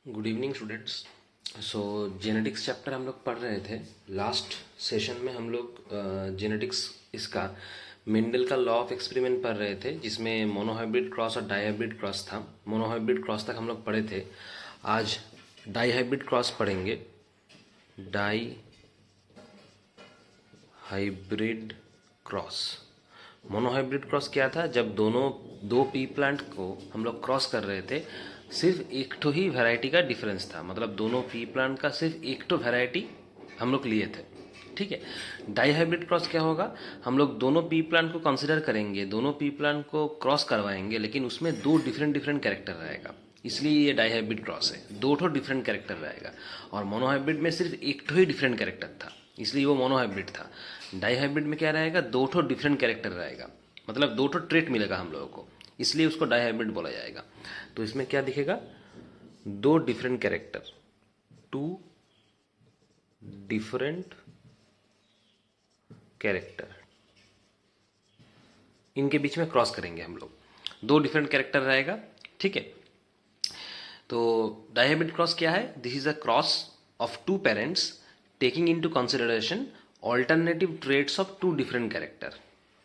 Good evening students. So genetics chapter हम लोग पढ़ रहे थे। लास्ट सेशन में हम लोग जेनेटिक्स इसका मेंडल का लॉ ऑफ एक्सपेरिमेंट पढ़ रहे थे, जिसमें मोनोहाइब्रिड क्रॉस और डाईहाइब्रिड क्रॉस था। मोनोहाइब्रिड क्रॉस तक हम लोग पढ़े थे। आज डाईहाइब्रिड क्रॉस पढ़ेंगे। Dihybrid cross. Monohybrid cross क्या था? जब दो पी प्लांट को हम लोग क्रॉस कर रहे थे, सिर्फ एक ठो ही वैरायटी का डिफरेंस था। मतलब दोनों पी प्लांट का सिर्फ एक ठो वैरायटी हम लोग लिए थे। ठीक है। डाई हाइब्रिड क्रॉस क्या होगा? हम लोग दोनों पी प्लांट को कंसिडर करेंगे, दोनों पी प्लांट को क्रॉस करवाएंगे, लेकिन उसमें दो डिफरेंट डिफरेंट कैरेक्टर रहेगा। इसलिए ये डाई हाइब्रिड क्रॉस है। दो ठो डिफरेंट कैरेक्टर रहेगा। और मोनोहाइब्रिड में सिर्फ एक ठो ही डिफरेंट कैरेक्टर था, इसलिए वो मोनोहाइब्रिड था। डाई हाइब्रिड में क्या रहेगा? दो ठो डिफरेंट कैरेक्टर रहेगा, मतलब दो ठो ट्रेट मिलेगा हम लोगों को, इसलिए उसको डाई हाइब्रिड बोला जाएगा। तो इसमें क्या दिखेगा? दो different character, two different character, इनके बीच में क्रॉस करेंगे हम लोग। दो डिफरेंट कैरेक्टर रहेगा। ठीक है। तो डायहाइब्रिड क्रॉस क्या है? This is a cross of two parents taking into consideration alternative traits of two different character.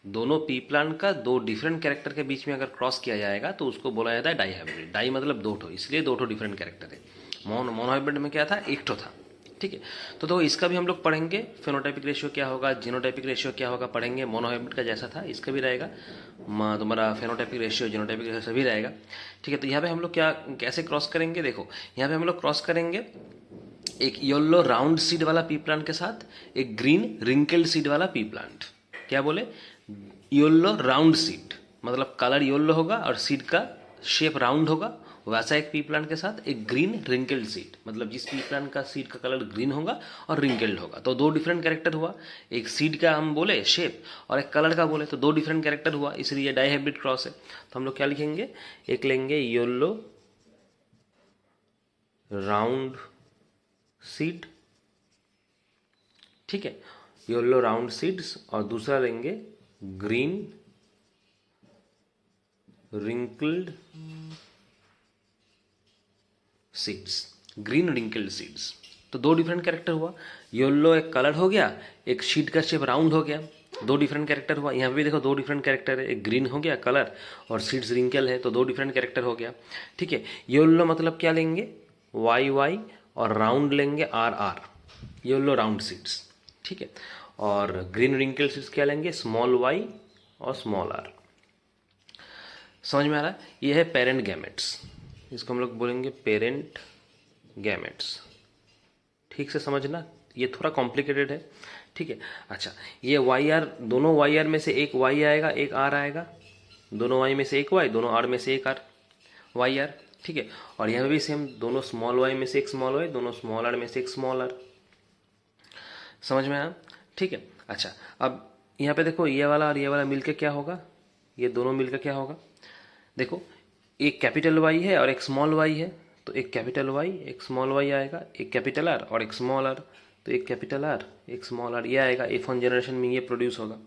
दोनों पी प्लांट का दो डिफरेंट कैरेक्टर के बीच में अगर क्रॉस किया जाएगा तो उसको बोला जाता है डाईहाइब्रिड। डाई मतलब दो ठो, इसलिए दो ठो डिफरेंट कैरेक्टर है। मोनोहाइब्रिड में क्या था? एक ठो था। ठीक है। तो इसका भी हम लोग पढ़ेंगे। फेनोटाइपिक रेशियो क्या होगा, जीनोटाइपिक रेशियो क्या होगा, पढ़ेंगे। मोनोहाइब्रिड का जैसा था इसका भी रहेगा। तुम्हारा फेनोटाइपिक रेशियो, जीनोटाइपिक रेशियो सभी रहेगा। ठीक है। तो यहाँ पे हम लोग क्या कैसे क्रॉस करेंगे? देखो, यहाँ पे हम लोग क्रॉस करेंगे एक येलो राउंड सीड वाला पी प्लांट के साथ एक ग्रीन रिंकल्ड सीड वाला पी प्लांट। क्या बोले? येलो राउंड सीड, मतलब कलर येलो होगा और सीड का शेप राउंड होगा। वैसा एक पी प्लांट के साथ एक ग्रीन रिंकल्ड सीड, मतलब जिस पी प्लांट का सीड का कलर ग्रीन होगा और रिंकल्ड होगा। तो दो डिफरेंट कैरेक्टर हुआ। एक सीड का हम बोले शेप और एक कलर का बोले, तो दो डिफरेंट कैरेक्टर हुआ, इसलिए डाईहाइब्रिड क्रॉस है। तो हम लोग क्या लिखेंगे? एक लेंगे येलो राउंड सीड, ठीक है, येलो राउंड सीड्स, और दूसरा लेंगे green wrinkled seeds. Green wrinkled seeds, तो दो डिफरेंट कैरेक्टर हुआ। येलो एक कलर हो गया, एक शीट का शेप राउंड हो गया, दो डिफरेंट कैरेक्टर हुआ। यहाँ पे देखो दो डिफरेंट कैरेक्टर है, एक ग्रीन हो गया कलर और सीड्स रिंकल है, तो दो डिफरेंट कैरेक्टर हो गया। ठीक है। येलो मतलब क्या लेंगे? वाई वाई, और राउंड लेंगे R R, yellow round seeds. ठीक है। और ग्रीन रिंकल सीड्स क्या लेंगे? स्मॉल वाई और स्मॉल आर। समझ में आ रहा है? ये है पेरेंट गैमेट्स, इसको हम लोग बोलेंगे पेरेंट गैमेट्स। ठीक से समझना, ये थोड़ा कॉम्प्लिकेटेड है। ठीक है। अच्छा, ये वाई आर, दोनों वाई आर में से एक वाई आएगा, एक आर आएगा। दोनों वाई में से एक वाई, दोनों आर में से एक आर, वाई आर। ठीक है। और यहाँ भी सेम, दोनों स्मॉल वाई में से एक स्मॉल वाई, दोनों स्मॉल आर में से एक स्मॉल आर। समझ में आया? ठीक है। अच्छा, अब यहाँ पे देखो, ये वाला और ये वाला मिलकर क्या होगा? ये दोनों मिलकर क्या होगा? देखो, एक कैपिटल वाई है और एक स्मॉल वाई है, तो एक कैपिटल वाई एक स्मॉल वाई आएगा, एक कैपिटल आर और एक स्मॉल आर, तो एक कैपिटल आर एक स्मॉल आर, ये आएगा। F1 जनरेशन में ये प्रोड्यूस होगा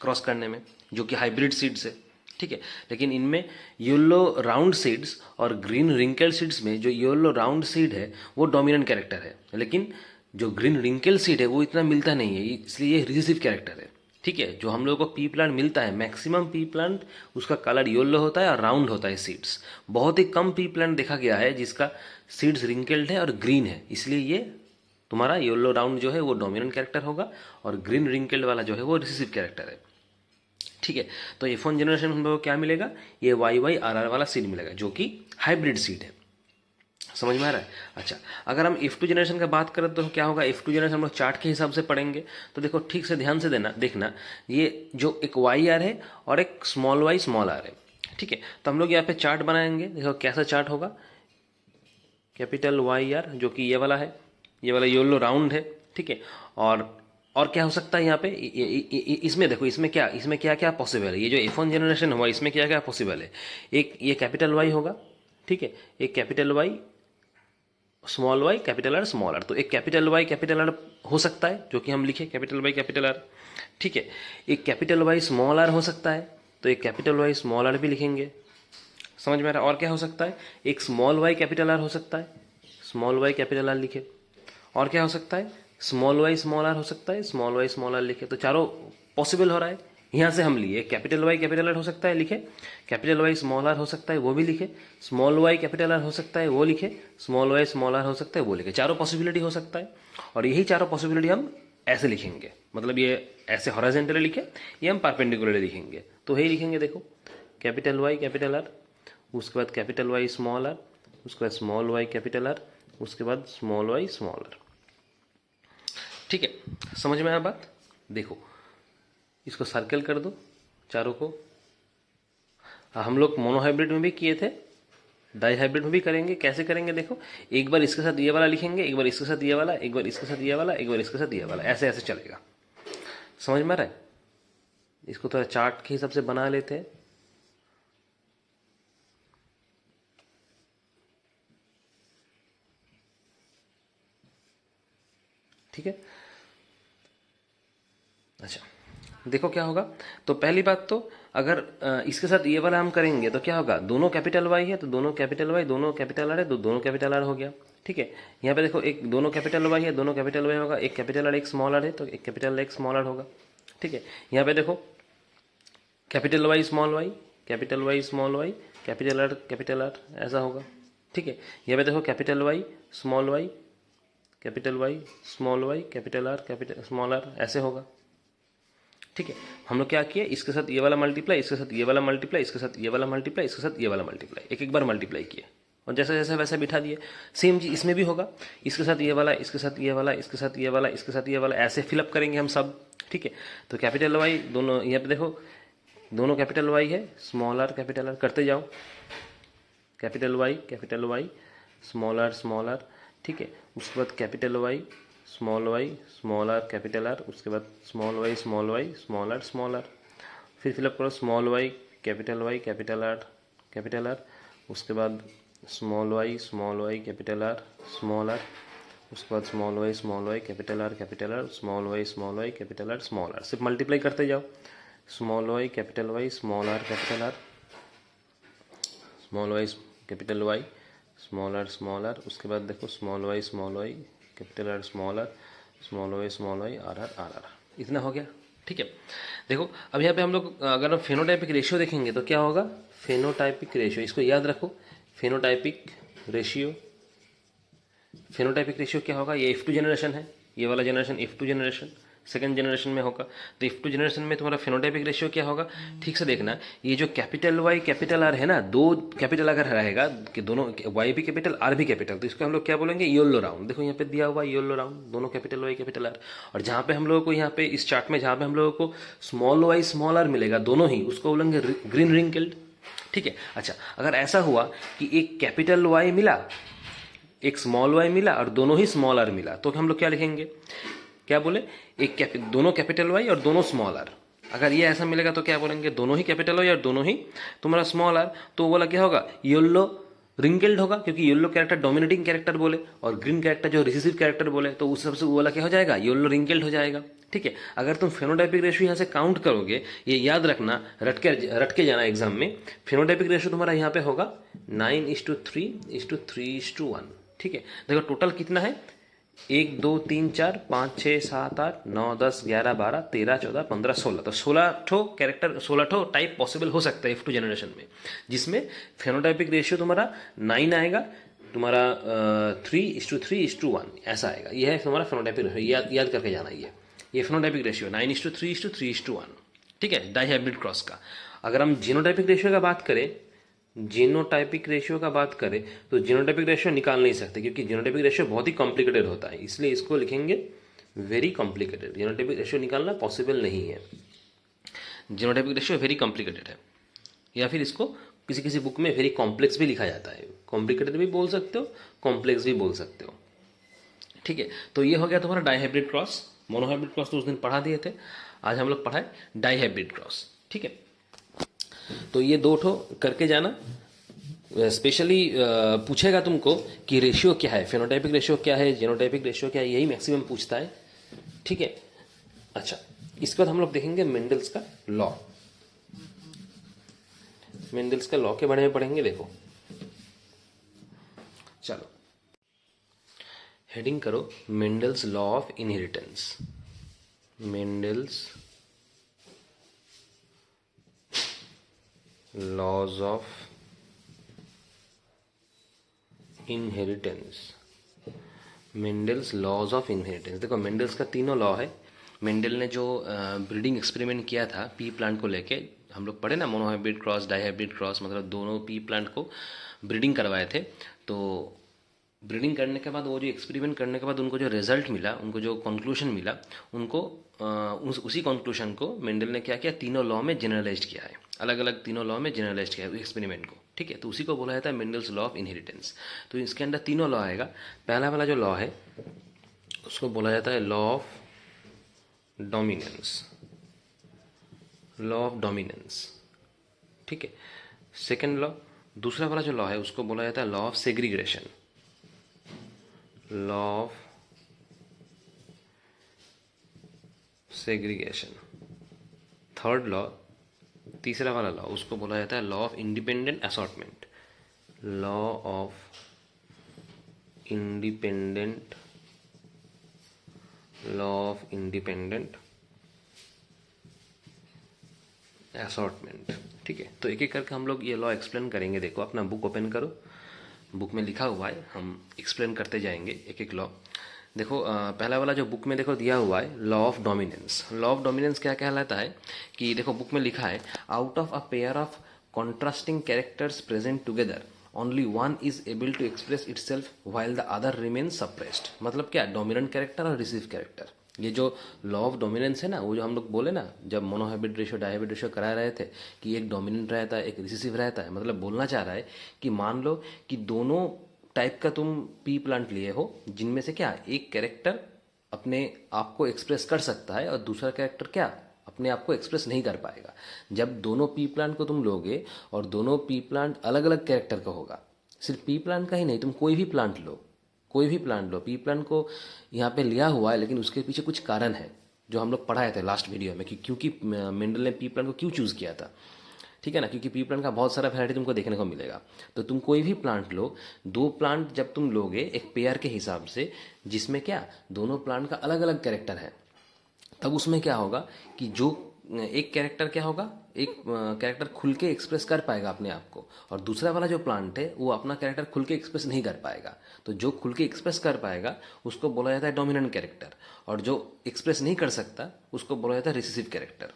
क्रॉस करने में, जो कि हाइब्रिड सीड्स है। ठीक है। लेकिन इनमें येलो राउंड सीड्स और ग्रीन रिंकल सीड्स में जो येलो राउंड सीड है वो डोमिनेंट कैरेक्टर है, लेकिन जो ग्रीन रिंकल सीड है वो इतना मिलता नहीं है, इसलिए ये रिसेसिव कैरेक्टर है। ठीक है। जो हम लोगों को पी प्लांट मिलता है, मैक्सिमम पी प्लांट उसका कलर येलो होता है और राउंड होता है सीड्स। बहुत ही कम पी प्लांट देखा गया है जिसका सीड्स रिंकल्ड है और ग्रीन है, इसलिए ये तुम्हारा येलो राउंड जो है वो डोमिनेंट कैरेक्टर होगा और ग्रीन रिंकल्ड वाला जो है वो रिसेसिव कैरेक्टर है। ठीक है। तो F1 जनरेशन में हम लोग को क्या मिलेगा? ये वाई वाई आर आर वाला सीड मिलेगा, जो कि हाइब्रिड सीड है। समझ में आ रहा है? अच्छा, अगर हम F2 जनरेशन का बात करें तो क्या होगा? F2 जनरेशन हम लोग चार्ट के हिसाब से पढ़ेंगे। तो देखो, ठीक से ध्यान से देखना, ये जो एक वाई आर है और एक स्मॉल वाई स्मॉल आर है। ठीक है। तो हम लोग यहाँ पे चार्ट बनाएंगे। देखो कैसा चार्ट होगा? कैपिटल वाई आर, जो कि ये वाला है, ये वाला येलो राउंड है। ठीक है। और क्या हो सकता है यहाँ पे? इसमें देखो, इसमें क्या क्या पॉसिबल है? ये जो F1 जनरेशन हुआ, इसमें क्या क्या पॉसिबल है? एक ये कैपिटल वाई होगा, ठीक है, एक capital Y small Y capital R small R, तो एक कैपिटल वाई कैपिटल आर हो सकता है, जो कि हम लिखे कैपिटल वाई कैपिटल आर। ठीक है। एक कैपिटल वाई स्मॉल आर हो सकता है, तो एक कैपिटल वाई स्मॉल आर भी लिखेंगे। समझ में आ रहा है? और क्या हो सकता है? एक स्मॉल वाई कैपिटल आर हो सकता है, स्मॉल वाई कैपिटल आर लिखे। और क्या हो सकता है, स्मॉल वाई स्मॉल आर हो सकता है, स्मॉल वाई स्मॉल आर लिखे। तो चारों पॉसिबल हो रहा है। यहाँ से हम लिए कैपिटल वाई कैपिटल आर हो सकता है लिखे, कैपिटल वाई स्मॉल आर हो सकता है वो भी लिखे, स्मॉल वाई कैपिटल आर हो सकता है वो लिखे, स्मॉल वाई स्मॉल आर हो सकता है वो लिखे। चारों पॉसिबिलिटी हो सकता है। और यही चारों पॉसिबिलिटी हम ऐसे लिखेंगे, मतलब ये ऐसे हॉरिजॉन्टली लिखे, ये हम परपेंडिकुलरली लिखेंगे। तो यही लिखेंगे, देखो कैपिटल वाई कैपिटल आर, उसके बाद कैपिटल वाई स्मॉल आर, उसके बाद स्मॉल वाई कैपिटल आर, उसके बाद स्मॉल वाई स्मॉल आर। ठीक है, समझ में आया बात। देखो इसको सर्कल कर दो चारों को। हम लोग मोनोहाइब्रिड में भी किए थे, डाई हाइब्रिड में भी करेंगे। कैसे करेंगे देखो, एक बार इसके साथ ये वाला लिखेंगे, एक बार इसके साथ ये वाला, एक बार इसके साथ ये वाला, एक बार इसके साथ ये वाला, ऐसे ऐसे चलेगा। समझ में आ रहा है। इसको थोड़ा चार्ट के हिसाब से बना लेते हैं। ठीक है, अच्छा देखो क्या होगा। तो पहली बात तो अगर इसके साथ ये वाला हम करेंगे तो क्या होगा, दोनों कैपिटल वाई है तो दोनों कैपिटल वाई, दोनों कैपिटल आर है तो दोनों कैपिटल आर हो गया। ठीक है, यहाँ पे देखो एक दोनों कैपिटल वाई है, दोनों कैपिटल वाई होगा, एक कैपिटल आर एक स्मॉल आर है तो एक कैपिटल एक स्मॉल आर होगा। ठीक है, यहाँ पे देखो capital Y small Y, capital Y small Y, capital R ऐसा होगा। ठीक है, यहाँ पे देखो capital Y small Y, capital Y small Y, capital R capital small R ऐसे होगा। ठीक है, हम लोग क्या किए, इसके साथ ये वाला मल्टीप्लाई, इसके साथ ये वाला मल्टीप्लाई, इसके साथ ये वाला मल्टीप्लाई, इसके साथ ये वाला मल्टीप्लाई, एक एक बार मल्टीप्लाई किए और जैसा जैसा वैसा बिठा दिए। सेम चीज इसमें भी होगा, इसके साथ ये वाला, इसके साथ ये वाला, इसके साथ ये वाला, इसके साथ ये वाला, ऐसे फिलअप करेंगे हम सब। ठीक है, तो कैपिटल वाई दोनों, यहाँ पे देखो दोनों कैपिटल वाई है, स्मॉल आर कैपिटल आर करते जाओ, कैपिटल वाई स्मॉल आर। ठीक है, उसके बाद capital Y small R capital R, उसके बाद स्मॉल वाई स्मॉल आर, फिर फिलअप करो स्मॉल वाई कैपिटल आर, उसके बाद small Y capital R small R, उसके बाद small Y capital R small Y capital R small R. सिर्फ multiply करते जाओ, small Y small R capital R, small Y capital Y small R, उसके बाद देखो small Y capital R small Y R are. इतना हो गया। ठीक है, देखो अब यहाँ पे हम लोग अगर हम फेनोटाइपिक रेशियो देखेंगे तो क्या होगा, फेनोटाइपिक रेशियो, इसको याद रखो, फेनोटाइपिक रेशियो क्या होगा, ये F2 जनरेशन है, ये वाला generation F2 generation second generation में होगा। तो F2 जनरेशन में तुम्हारा फेनोटाइपिक रेशियो क्या होगा, ठीक से देखना, ये जो कैपिटल वाई कैपिटल आर है ना, दो कैपिटल अगर रहेगा कि दोनों वाई भी कैपिटल आर भी कैपिटल, तो इसको हम लोग क्या बोलेंगे, योलो राउंड। देखो यहाँ पे दिया हुआ योलो राउंड, दोनों कैपिटल वाई कैपिटल आर। और जहाँ पे हम लोगों को यहाँ पे इस चार्ट में जहाँ पे हम लोगों को स्मॉल वाई स्मॉल आर मिलेगा दोनों ही, उसको बोलेंगे ग्रीन रिंकल्ड। ठीक है, अच्छा अगर ऐसा हुआ कि एक कैपिटल वाई मिला, एक स्मॉल वाई मिला और दोनों ही स्मॉल आर मिला, तो हम लोग क्या लिखेंगे, क्या बोले, दोनों कैपिटल वाई और दोनों स्मॉल आर। अगर ये ऐसा मिलेगा तो क्या बोलेंगे, दोनों ही कैपिटल वाई और दोनों ही तुम्हारा स्मॉल आर। तो वो वाला क्या होगा, येलो रिंकल्ड होगा, क्योंकि येलो कैरेक्टर डोमिनेटिंग कैरेक्टर बोले और ग्रीन कैरेक्टर जो रिसेसिव कैरेक्टर बोले, तो उस सबसे वो वाला क्या हो जाएगा, येलो रिंकल्ड हो जाएगा। ठीक है, अगर तुम फेनोटाइपिक रेशियो यहाँ से काउंट करोगे, ये याद रखना, रट के जाना एग्जाम में, फेनोटाइपिक रेशियो तुम्हारा यहाँ पे होगा 9:3:3:1। ठीक है, देखो टोटल कितना है, 1 2 3 4 5 6 7 8 9 10 11 12 13 14 15 16, तो 16 ठो कैरेक्टर, 16 ठो टाइप पॉसिबल हो सकता है F2 जनरेशन में, जिसमें फेनोटाइपिक रेशियो तुम्हारा 9 आएगा, तुम्हारा 3:3:1 ऐसा आएगा। यह है तुम्हारा फेनोटाइपिक रेशियो, याद करके जाना। ये फेनोटाइपिक रेशियो 9:3:3:1। ठीक है, डाई हाइब्रिड क्रॉस का। अगर हम जीनोटाइपिक रेशियो का बात करें, जीनोटाइपिक रेशियो का बात करें तो जीनोटाइपिक रेशियो निकाल नहीं सकते, क्योंकि जीनोटाइपिक रेशियो बहुत ही कॉम्प्लिकेटेड होता है, इसलिए इसको लिखेंगे वेरी कॉम्प्लिकेटेड। जीनोटाइपिक रेशियो निकालना पॉसिबल नहीं है, जीनोटाइपिक रेशियो वेरी कॉम्प्लिकेटेड है, या फिर इसको किसी किसी बुक में वेरी कॉम्प्लेक्स भी लिखा जाता है। कॉम्प्लिकेटेड भी बोल सकते हो, कॉम्प्लेक्स भी बोल सकते हो। ठीक है, तो ये हो गया तुम्हारा डाईहाइब्रिड क्रॉस। मोनोहाइब्रिड क्रॉस तो उस दिन पढ़ा दिए थे, आज हम लोग पढ़ाए डाईहाइब्रिड क्रॉस। ठीक है, तो ये दो ठो करके जाना। स्पेशली पूछेगा तुमको कि रेशियो क्या है, फेनोटाइपिक रेशियो क्या है, जीनोटाइपिक रेशियो क्या है, यही मैक्सिमम पूछता है। ठीक है, अच्छा इसके बाद हम लोग देखेंगे मेंडल्स का लॉ। मेंडल्स का लॉ के बारे में पढ़ेंगे। देखो चलो हेडिंग करो Mendel's law of inheritance. Mendel's laws of inheritance. Mendel's laws of inheritance. देखो मेंडल्स का तीनों लॉ है। मेंडल ने जो ब्रीडिंग एक्सपेरिमेंट किया था पी प्लांट को लेके, हम लोग पढ़े ना, मोनोहाइब्रिड क्रॉस डाइहाइब्रिड क्रॉस, मतलब दोनों पी प्लांट को ब्रीडिंग करवाए थे। तो ब्रीडिंग करने के बाद वो जो एक्सपेरिमेंट करने के बाद उनको जो रिजल्ट मिला, उनको जो कंक्लूजन मिला, उनको उसी कंक्लूजन को मेंडल ने क्या किया, तीनों लॉ में जनरलाइज किया है, अलग अलग तीनों लॉ में जनरलाइज किया है एक्सपेरिमेंट को। ठीक है, तो उसी को बोला जाता है मेंडल्स लॉ ऑफ इनहेरिटेंस। तो इसके अंदर तीनों लॉ आएगा। पहला वाला जो लॉ है उसको बोला जाता है law of dominance. Law of dominance. ठीक है। सेकेंड लॉ, दूसरा वाला जो लॉ है उसको बोला जाता है law of segregation. Law of segregation. Third law, तीसरा वाला लॉ, उसको बोला जाता है law of independent assortment. Law of independent, law of independent assortment. ठीक है, तो एक एक करके हम लोग ये लॉ एक्सप्लेन करेंगे। देखो अपना बुक ओपन करो, बुक में लिखा हुआ है, हम एक्सप्लेन करते जाएंगे एक एक लॉ। देखो पहला वाला जो बुक में देखो दिया हुआ है law of dominance. Law of dominance क्या कहलाता है कि देखो बुक में लिखा है, out of a pair of contrasting characters present together only one is able to express itself while the other remain suppressed. मतलब क्या, डोमिनेंट कैरेक्टर और रिसीव कैरेक्टर। ये जो लॉ ऑफ डोमिनेंस है ना, वो जो हम लोग बोले ना जब मोनोहाइब्रिड रेशियो डायहाइब्रिड रेशियो करा रहे थे कि एक डोमिनेंट रहता है एक रिसीसिव रहता है, मतलब बोलना चाह रहा है कि मान लो कि दोनों टाइप का तुम पी प्लांट लिए हो, जिनमें से क्या एक कैरेक्टर अपने आप को एक्सप्रेस कर सकता है और दूसरा कैरेक्टर क्या अपने आप को एक्सप्रेस नहीं कर पाएगा। जब दोनों पी प्लांट को तुम लोगे और दोनों पी प्लांट अलग अलग कैरेक्टर का होगा, सिर्फ पी प्लांट का ही नहीं, तुम कोई भी प्लांट लो, कोई भी प्लांट लो, पी प्लांट को यहाँ पे लिया हुआ है लेकिन उसके पीछे कुछ कारण है जो हम लोग पढ़ाए थे लास्ट वीडियो में कि क्योंकि मेंडल ने पी प्लांट को क्यों चूज़ किया था। ठीक है ना, क्योंकि पी प्लांट का बहुत सारा वैरायटी तुमको देखने को मिलेगा। तो तुम कोई भी प्लांट लो, दो प्लांट जब तुम लोगे एक पेयर के हिसाब से, जिसमें क्या दोनों प्लांट का अलग अलग कैरेक्टर है, तब उसमें क्या होगा कि जो एक कैरेक्टर क्या होगा, एक कैरेक्टर खुल के एक्सप्रेस कर पाएगा अपने आप को, और दूसरा वाला जो प्लांट है वो अपना कैरेक्टर खुल के एक्सप्रेस नहीं कर पाएगा। तो जो खुल के एक्सप्रेस कर पाएगा उसको बोला जाता है डोमिनेंट कैरेक्टर, और जो एक्सप्रेस नहीं कर सकता उसको बोला जाता है रिसेसिव कैरेक्टर।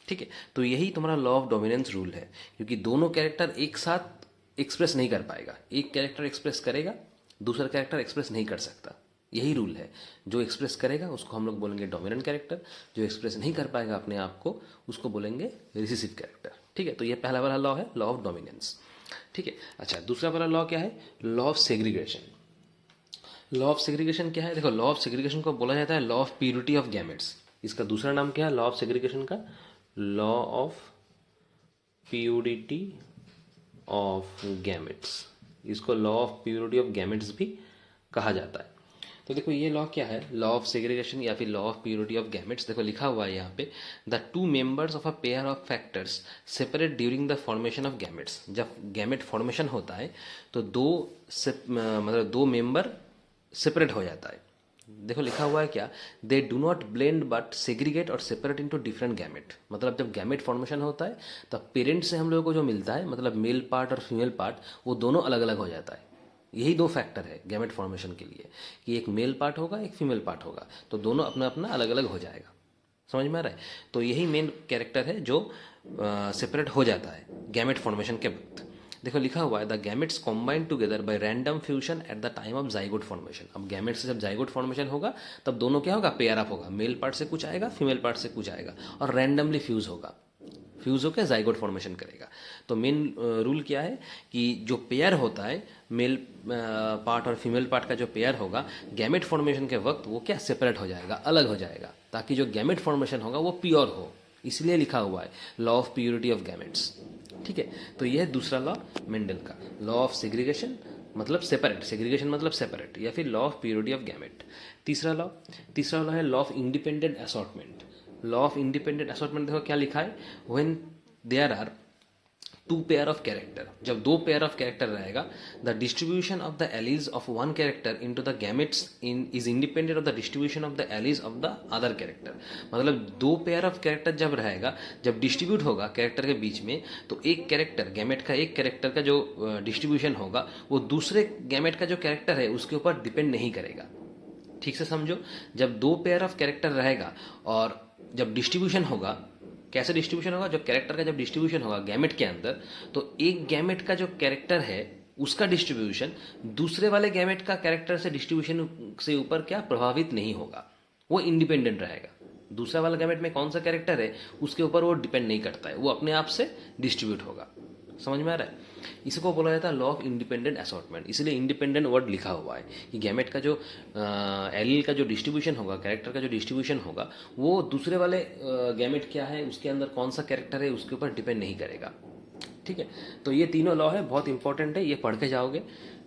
ठीक है, तो यही तुम्हारा लॉ ऑफ डोमिनेंस रूल है, क्योंकि दोनों कैरेक्टर एक साथ एक्सप्रेस नहीं कर पाएगा। एक कैरेक्टर एक्सप्रेस करेगा, दूसरा कैरेक्टर एक्सप्रेस नहीं कर सकता। यही रूल है, जो एक्सप्रेस करेगा उसको हम लोग बोलेंगे डोमिनेंट कैरेक्टर, जो एक्सप्रेस नहीं कर पाएगा अपने आप को उसको बोलेंगे रिसेसिव कैरेक्टर। ठीक है, तो ये पहला वाला लॉ है लॉ ऑफ डोमिनेंस। ठीक है, अच्छा दूसरा वाला लॉ क्या है, law of segregation. Law of segregation क्या है, देखो लॉ ऑफ सेग्रीगेशन को बोला जाता है law of purity of gametes. इसका दूसरा नाम क्या है लॉ ऑफ सेग्रीगेशन का, law of purity of gametes. इसको law of purity of gametes भी कहा जाता है। तो देखो ये लॉ क्या है, लॉ ऑफ सेग्रीगेशन या फिर law of purity of gametes. देखो लिखा हुआ है यहाँ पे, the two members of a pair of factors separate during the formation of gametes. जब गैमेट फॉर्मेशन होता है तो मतलब दो मेंबर सेपरेट हो जाता है। देखो लिखा हुआ है क्या, they do not blend but segregate और सेपरेट इनटू डिफरेंट गैमेट। मतलब जब गैमेट फॉर्मेशन होता है तब पेरेंट से हम लोगों को जो मिलता है, मतलब मेल पार्ट और फीमेल पार्ट, वो दोनों अलग अलग हो जाता है। यही दो फैक्टर है गैमेट फॉर्मेशन के लिए, कि एक मेल पार्ट होगा एक फीमेल पार्ट होगा, तो दोनों अपना अपना अलग अलग हो जाएगा। समझ में आ रहा है, तो यही मेन कैरेक्टर है जो सेपरेट हो जाता है गैमेट फॉर्मेशन के वक्त। देखो लिखा हुआ है, the gametes combined together by random fusion at the time of zygote formation. अब गैमेट से जब जाइगोट फॉर्मेशन होगा तब दोनों क्या होगा, पेयर अप होगा, मेल पार्ट से कुछ आएगा फीमेल पार्ट से कुछ आएगा, और रैंडमली फ्यूज होगा, फ्यूज होकर जाइगोट फॉर्मेशन करेगा। तो मेन रूल क्या है कि जो पेयर होता है मेल पार्ट और फीमेल पार्ट का जो पेयर होगा, गैमेट फॉर्मेशन के वक्त वो क्या सेपरेट हो जाएगा, अलग हो जाएगा, ताकि जो गैमेट फॉर्मेशन होगा वो प्योर हो। इसलिए लिखा हुआ है law of purity of gametes. ठीक है, तो यह है दूसरा लॉ मेंडल का, लॉ ऑफ सेग्रीगेशन मतलब सेपरेट, सेग्रीगेशन मतलब सेपरेट, या फिर law of purity of gamete. तीसरा लॉ है law of independent assortment. Law of independent assortment देखो क्या लिखा है, when there are two pair of character, जब दो पेयर ऑफ कैरेक्टर रहेगा, the distribution of the alleles of one character into the gametes in is independent of the distribution of the alleles of the other character. मतलब दो pair of character जब रहेगा, जब distribute होगा character के बीच में, तो एक कैरेक्टर गैमेट का, एक कैरेक्टर का जो डिस्ट्रीब्यूशन होगा वो दूसरे गैमेट का जो कैरेक्टर है उसके ऊपर डिपेंड नहीं करेगा। ठीक से समझो, जब दो पेयर ऑफ कैरेक्टर रहेगा और जब डिस्ट्रीब्यूशन होगा, कैसे डिस्ट्रीब्यूशन होगा, जब कैरेक्टर का जब डिस्ट्रीब्यूशन होगा गैमेट के अंदर, तो एक गैमेट का जो कैरेक्टर है उसका डिस्ट्रीब्यूशन दूसरे वाले गैमेट का कैरेक्टर से डिस्ट्रीब्यूशन से ऊपर क्या प्रभावित नहीं होगा, वो इंडिपेंडेंट रहेगा। दूसरा वाला गैमेट में कौन सा कैरेक्टर है उसके ऊपर वो डिपेंड नहीं करता है, वो अपने आप से डिस्ट्रीब्यूट होगा। समझ में आ रहा है? इसको बोला जाता है लॉ ऑफ इंडिपेंडेंट असॉर्टमेंट, इसलिए इंडिपेंडेंट वर्ड लिखा हुआ है कि गैमेट का जो एलील का जो डिस्ट्रीब्यूशन होगा, कैरेक्टर का जो डिस्ट्रीब्यूशन होगा, वो दूसरे वाले गैमेट क्या है उसके अंदर कौन सा कैरेक्टर है उसके ऊपर डिपेंड नहीं करेगा। ठीक है, तो ये तीनों लॉ है, बहुत इंपॉर्टेंट है, ये पढ़ के जाओगे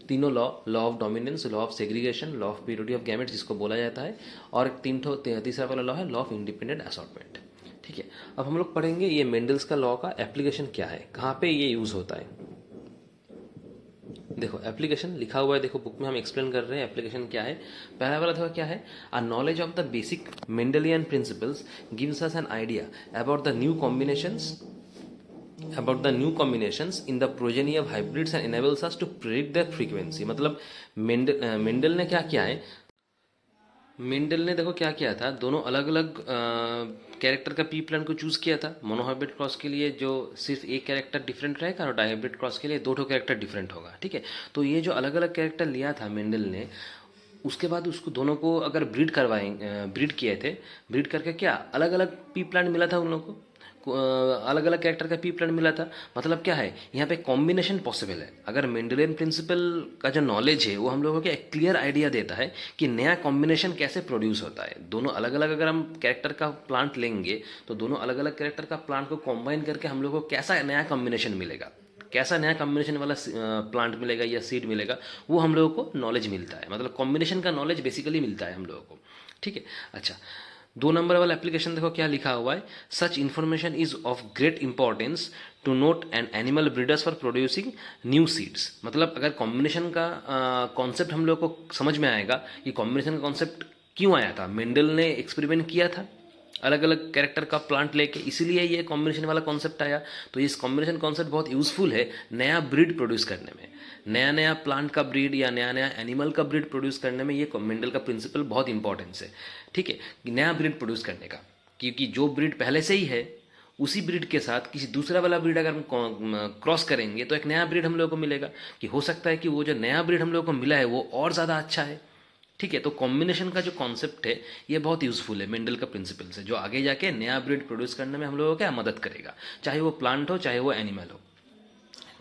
तीनों law, law of dominance, law of segregation, law of purity of gametes जिसको बोला जाता है, और तीसरा वाला लॉ है लॉ ऑफ इंडिपेंडेंट असॉर्टमेंट। ठीक है, अब हम लोग पढ़ेंगे ये मेंडल्स का लॉ का एप्लीकेशन क्या है, कहाँ पे ये यूज होता है। देखो एप्लीकेशन लिखा हुआ है, देखो बुक में हम एक्सप्लेन कर रहे हैं एप्लीकेशन क्या है। पहला वाला देखो क्या है, a knowledge of the basic Mendelian principles gives us an idea about the new combinations in the progeny of hybrids and enables us to predict their frequency। मतलब मेंडल ने क्या किया है, मेंडल ने देखो क्या किया था, दोनों अलग अलग कैरेक्टर का पी प्लान को चूज किया था। मोनोहाइब्रिड क्रॉस के लिए जो सिर्फ एक कैरेक्टर डिफरेंट रहेगा और डाइहाइब्रिड क्रॉस के लिए दो कैरेक्टर डिफरेंट होगा। ठीक है, तो ये जो अलग अलग कैरेक्टर लिया था मेंडल ने, उसके बाद उसको दोनों को अगर ब्रीड किए थे, ब्रीड करके क्या अलग अलग पी प्लान मिला था उन लोगों को, अलग अलग कैरेक्टर का पी प्लान मिला था। मतलब क्या है, यहाँ पे कॉम्बिनेशन पॉसिबल है। अगर मेंडलियन प्रिंसिपल का जो नॉलेज है वो हम लोगों को एक क्लियर आइडिया देता है कि नया कॉम्बिनेशन कैसे प्रोड्यूस होता है। दोनों अलग अलग अगर हम कैरेक्टर का प्लांट लेंगे तो दोनों अलग अलग कैरेक्टर का प्लांट को कॉम्बाइन करके हम लोग को कैसा नया कॉम्बिनेशन मिलेगा, कैसा नया कॉम्बिनेशन वाला प्लांट मिलेगा या सीड मिलेगा, वो हम लोगों को नॉलेज मिलता है। मतलब कॉम्बिनेशन का नॉलेज बेसिकली मिलता है हम लोगों को। ठीक है, अच्छा 2 नंबर वाला एप्लीकेशन देखो क्या लिखा हुआ है, such information is of great importance to note and animal breeders for producing new seeds. मतलब अगर कॉम्बिनेशन का कॉन्सेप्ट हम लोग को समझ में आएगा कि कॉम्बिनेशन का कॉन्सेप्ट क्यों आया था, मेंडल ने एक्सपेरिमेंट किया था अलग अलग कैरेक्टर का प्लांट लेके, इसीलिए ये कॉम्बिनेशन वाला कॉन्सेप्ट आया। तो इस कॉम्बिनेशन कॉन्सेप्ट बहुत यूजफुल है नया ब्रीड प्रोड्यूस करने में, नया नया प्लांट का ब्रीड या नया नया एनिमल का ब्रीड प्रोड्यूस करने में ये मेंडल का प्रिंसिपल बहुत इंपॉर्टेंस है। ठीक है, नया ब्रीड प्रोड्यूस करने का, क्योंकि जो ब्रीड पहले से ही है उसी ब्रीड के साथ किसी दूसरा वाला ब्रीड अगर हम क्रॉस करेंगे तो एक नया ब्रीड हम लोग को मिलेगा, कि हो सकता है कि वो जो नया ब्रीड हम लोग को मिला है वो और ज़्यादा अच्छा है। ठीक है, तो कॉम्बिनेशन का जो कॉन्सेप्ट है ये बहुत यूजफुल है मेंडल का प्रिंसिपल से, जो आगे जाके नया ब्रीड प्रोड्यूस करने में हम लोगों को क्या मदद करेगा, चाहे वो प्लांट हो चाहे वो एनिमल हो।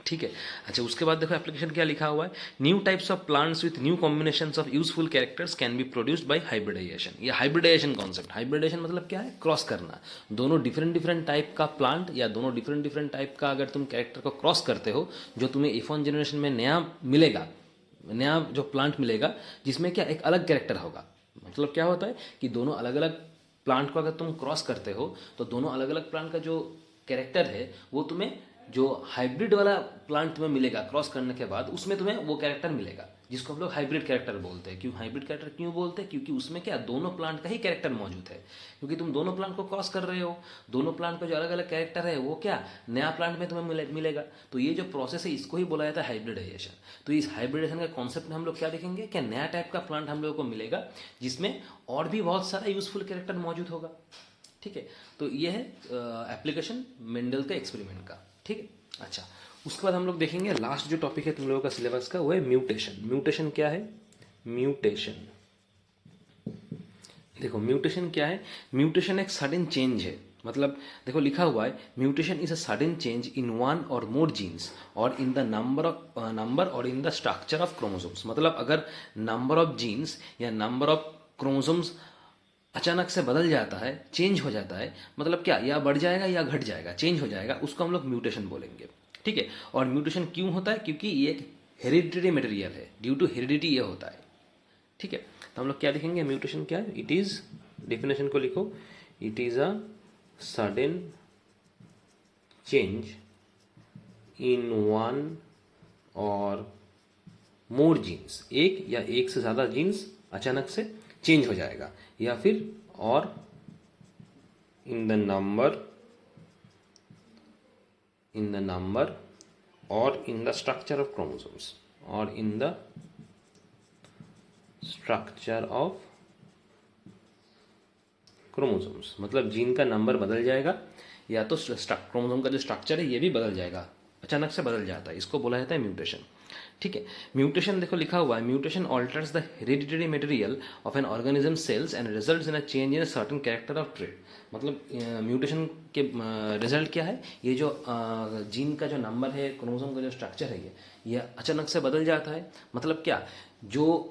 ठीक है, अच्छा उसके बाद देखो एप्लीकेशन क्या लिखा हुआ है, new types of plants with new combinations of useful characters can be produced by hybridization. ये हाइब्रिडाइजेशन कॉन्सेप्ट, हाइब्रिडाइजेशन मतलब क्या है, क्रॉस करना। दोनों डिफरेंट टाइप का प्लांट या दोनों डिफरेंट टाइप का अगर तुम कैरेक्टर को क्रॉस करते हो, जो तुम्हें F1 जनरेशन में नया मिलेगा, नया जो प्लांट मिलेगा जिसमें क्या एक अलग कैरेक्टर होगा। मतलब क्या होता है कि दोनों अलग अलग प्लांट को अगर तुम क्रॉस करते हो तो दोनों अलग अलग प्लांट का जो कैरेक्टर है वो तुम्हें, जो हाइब्रिड वाला प्लांट तुम्हें मिलेगा क्रॉस करने के बाद, उसमें तुम्हें वो कैरेक्टर मिलेगा जिसको हम लोग हाइब्रिड कैरेक्टर बोलते हैं। क्यों हाइब्रिड कैरेक्टर क्यों बोलते हैं, क्योंकि उसमें क्या दोनों प्लांट का ही कैरेक्टर मौजूद है, क्योंकि तुम दोनों प्लांट को क्रॉस कर रहे हो, दोनों प्लांट का जो अलग अलग कैरेक्टर है वो क्या नया प्लांट में तुम्हें मिलेगा। तो ये जो प्रोसेस है इसको ही बोला जाता है हाइब्रिडाइजेशन। तो इस हाइब्रिडाइजेशन का कॉन्सेप्ट में हम लोग क्या देखेंगे, क्या नया टाइप का प्लांट हम लोगों को मिलेगा जिसमें और भी बहुत सारा यूजफुल कैरेक्टर मौजूद होगा। ठीक है, तो ये है एप्लीकेशन मेंडल का एक्सपेरिमेंट का। ठीक है, अच्छा उसके बाद हम लोग देखेंगे लास्ट जो टॉपिक है तुम लोगों का सिलेबस का, वो है म्यूटेशन। म्यूटेशन क्या है, म्यूटेशन देखो म्यूटेशन क्या है, म्यूटेशन एक सडन चेंज है। मतलब देखो लिखा हुआ है, mutation is a sudden change in one और मोर जीन्स और इन द नंबर और in the structure of chromosomes. मतलब अगर नंबर ऑफ जीन्स या नंबर ऑफ क्रोमोसोम्स अचानक से बदल जाता है, चेंज हो जाता है, मतलब क्या या बढ़ जाएगा या घट जाएगा, चेंज हो जाएगा, उसको हम लोग म्यूटेशन बोलेंगे। ठीक है, और म्यूटेशन क्यों होता है, क्योंकि ये एक हेरिडिटरी मटेरियल है, ड्यू टू हेरिडिटी ये होता है। ठीक है, तो हम लोग क्या देखेंगे म्यूटेशन क्या है, इट इज, डेफिनेशन को लिखो, it is a sudden change in one और मोर जीन्स, एक या एक से ज़्यादा जीन्स अचानक से चेंज हो जाएगा, या फिर और इन द नंबर और in the structure of chromosomes, और in the structure of chromosomes. मतलब जीन का नंबर बदल जाएगा या तो क्रोमोसोम का जो स्ट्रक्चर है ये भी बदल जाएगा, अचानक से बदल जाता है, इसको बोला जाता है म्यूटेशन। ठीक है, म्यूटेशन देखो लिखा हुआ है, mutation alters the hereditary material of an organism sales and results in a change in a certain character of trait. मतलब म्यूटेशन के रिजल्ट क्या है, ये जो जीन का जो नंबर है, क्रोमोसोम का जो स्ट्रक्चर है ये अचानक से बदल जाता है। मतलब क्या, जो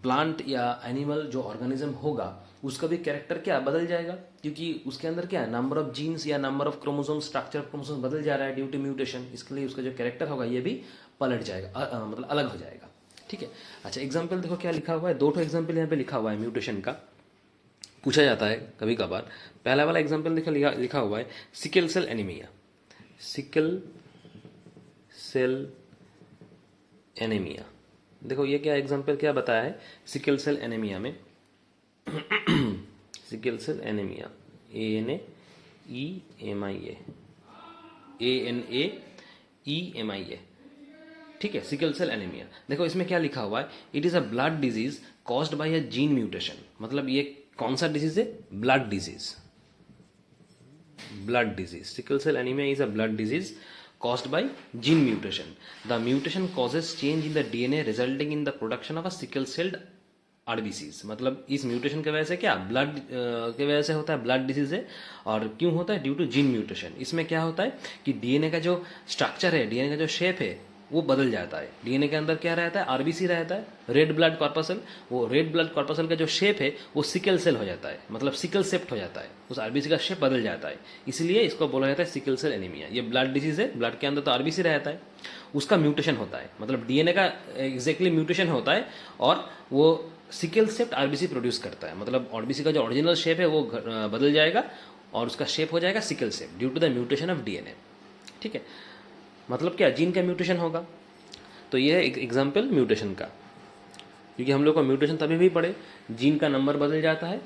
प्लांट या एनिमल जो ऑर्गेनिज्म होगा उसका भी कैरेक्टर क्या बदल जाएगा, क्योंकि उसके अंदर क्या है, नंबर ऑफ जीन्स या number of chromosome, structure of chromosome बदल जा रहा है ड्यू टू म्यूटेशन। इसके लिए उसका जो कैरेक्टर होगा ये भी पलट जाएगा, मतलब अलग हो जाएगा। ठीक है, अच्छा एग्जाम्पल देखो क्या लिखा हुआ है, दो एग्जाम्पल यहाँ पे लिखा हुआ है म्यूटेशन का, पूछा जाता है कभी कभार। पहला वाला एग्जाम्पल देखो लिखा हुआ है sickle cell anaemia. Sickle cell anaemia, देखो ये क्या एग्जाम्पल क्या बताया है, सिकल सेल एनीमिया में सिकल सेल एनीमिया, ANAEMIA, ठीक है, सिकल सेल एनीमिया। देखो इसमें क्या लिखा हुआ है, it is a blood disease caused by a gene mutation. मतलब ये कौन सा डिजीज है, blood disease. Blood disease, sickle cell anaemia is a blood disease caused by gene mutation. The mutation causes change in the DNA resulting in the production of a sickle celled RBCs। मतलब इस mutation की वजह से क्या, blood की वजह से होता है, ब्लड डिजीज है। और क्यों होता है, ड्यू टू जीन म्यूटेशन। इसमें क्या होता है कि डीएनए का जो स्ट्रक्चर है, डीएनए का जो शेप है वो बदल जाता है। डीएनए के अंदर क्या रहता है, आरबीसी रहता है, रेड ब्लड कॉर्पसल। वो रेड ब्लड कॉर्पसल का जो शेप है वो सिकल सेल हो जाता है, मतलब सिकल सेप्ट हो जाता है, उस आरबीसी का शेप बदल जाता है, इसलिए इसको बोला जाता है सिकल सेल एनीमिया। ये ब्लड डिजीज है, ब्लड के अंदर तो आरबीसी रहता है, उसका म्यूटेशन होता है, मतलब डीएनए का एग्जैक्टली म्यूटेशन होता है और वो सिकल सेप्ट आरबीसी प्रोड्यूस करता है। मतलब आरबीसी का जो ओरिजिनल शेप है वो बदल जाएगा और उसका शेप हो जाएगा sickle shape due to the mutation of DNA. ठीक है, मतलब क्या, जीन का म्यूटेशन होगा। तो ये है एक एग्जाम्पल म्यूटेशन का, क्योंकि हम लोग को म्यूटेशन तभी भी पड़े, जीन का नंबर बदल जाता है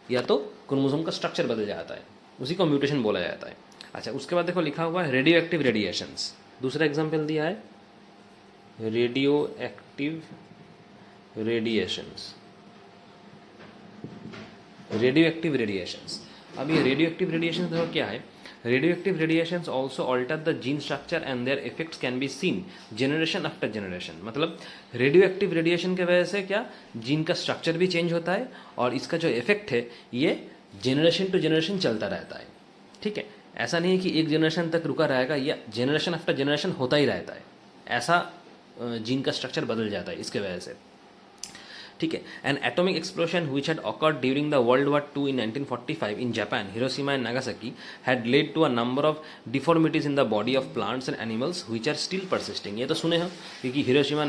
या तो क्रोमोसोम का स्ट्रक्चर बदल जाता है, उसी को म्यूटेशन बोला जाता है। अच्छा, उसके बाद देखो लिखा हुआ है रेडियो एक्टिव रेडिएशंस। दूसरा एग्जाम्पल दिया है radio active radiations. Radio active radiations, अब ये रेडियो एक्टिव रेडिएशंस देखो क्या है, radioactive radiations also alter the gene structure and their effects can be seen generation after generation। मतलब रेडियोएक्टिव रेडिएशन के वजह से क्या, जीन का स्ट्रक्चर भी चेंज होता है और इसका जो इफेक्ट है ये जनरेशन टू जनरेशन चलता रहता है। ठीक है, ऐसा नहीं है कि एक जनरेशन तक रुका रहेगा, या जनरेशन आफ्टर जनरेशन होता ही रहता है, ऐसा जीन का स्ट्रक्चर बदल जाता है इसके वजह से। ठीक है, N atomic explosion which had awkward during the world war II in 1945 in Japan, Hiroshima and Nagasaki had led to a number of deformities in the body of plants and animals which are still persisting। ये तो सुने हैं, क्योंकि Hiroshima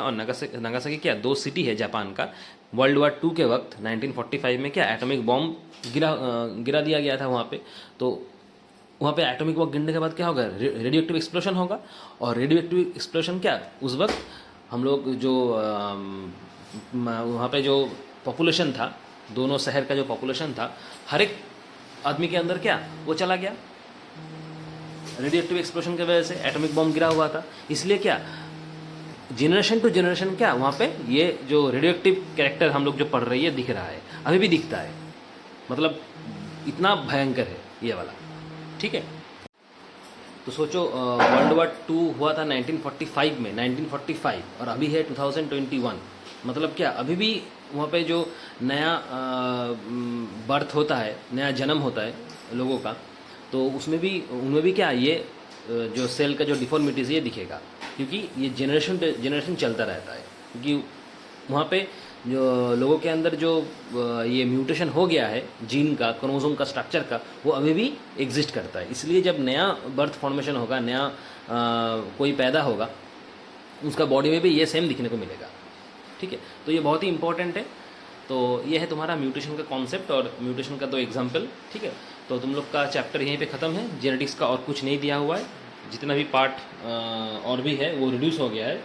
और Nagasaki क्या, दो city है Japan का। वर्ल्ड वॉर II के वक्त 1945 में क्या एटॉमिक बॉम्ब गिरा दिया गया था वहाँ पे। तो वहाँ पे एटॉमिक बॉम्ब गिरने के बाद क्या होगा, रेडियो एक्टिव एक्सप्लोशन होगा। और रेडियो एक्टिव एक्सप्लोशन क्या, उस वक्त हम लोग जो वहाँ पे जो पॉपुलेशन था, दोनों शहर का जो पॉपुलेशन था, हर एक आदमी के अंदर क्या वो चला गया, रेडियो एक्टिव एक्सप्लोशन की वजह से एटॉमिक बॉम्ब गिरा हुआ था। इसलिए क्या, जनरेशन टू जनरेशन क्या वहाँ पे ये जो रेडियो एक्टिव कैरेक्टर हम लोग जो पढ़ रही है दिख रहा है, अभी भी दिखता है। मतलब इतना भयंकर है ये वाला। ठीक है, तो सोचो वर्ल्ड वॉर II हुआ था 1945 में, 1945, और अभी है 2021। मतलब क्या, अभी भी वहाँ पे जो नया बर्थ होता है, नया जन्म होता है लोगों का, तो उनमें भी क्या ये जो सेल का जो डिफॉर्मिटीज़ ये दिखेगा, क्योंकि ये जनरेशन पे जनरेशन चलता रहता है। क्योंकि वहाँ पे जो लोगों के अंदर जो ये म्यूटेशन हो गया है जीन का, क्रोमोसोम का स्ट्रक्चर का, वो अभी भी एग्जिस्ट करता है। इसलिए जब नया बर्थ फॉर्मेशन होगा, नया कोई पैदा होगा, उसका बॉडी में भी ये सेम दिखने को मिलेगा। ठीक है, तो ये बहुत ही इंपॉर्टेंट है। तो ये है तुम्हारा म्यूटेशन का कॉन्सेप्ट और म्यूटेशन का 2 एग्जाम्पल, ठीक है। तो तुम लोग का चैप्टर यहीं पे ख़त्म है। जेनेटिक्स का और कुछ नहीं दिया हुआ है, जितना भी पार्ट और भी है वो रिड्यूस हो गया है,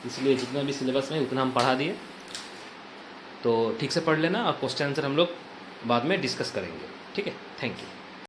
इसलिए जितना भी सिलेबस में उतना हम पढ़ा दिए। तो ठीक से पढ़ लेना और क्वेश्चन आंसर हम लोग बाद में डिस्कस करेंगे, ठीक है। Thank you.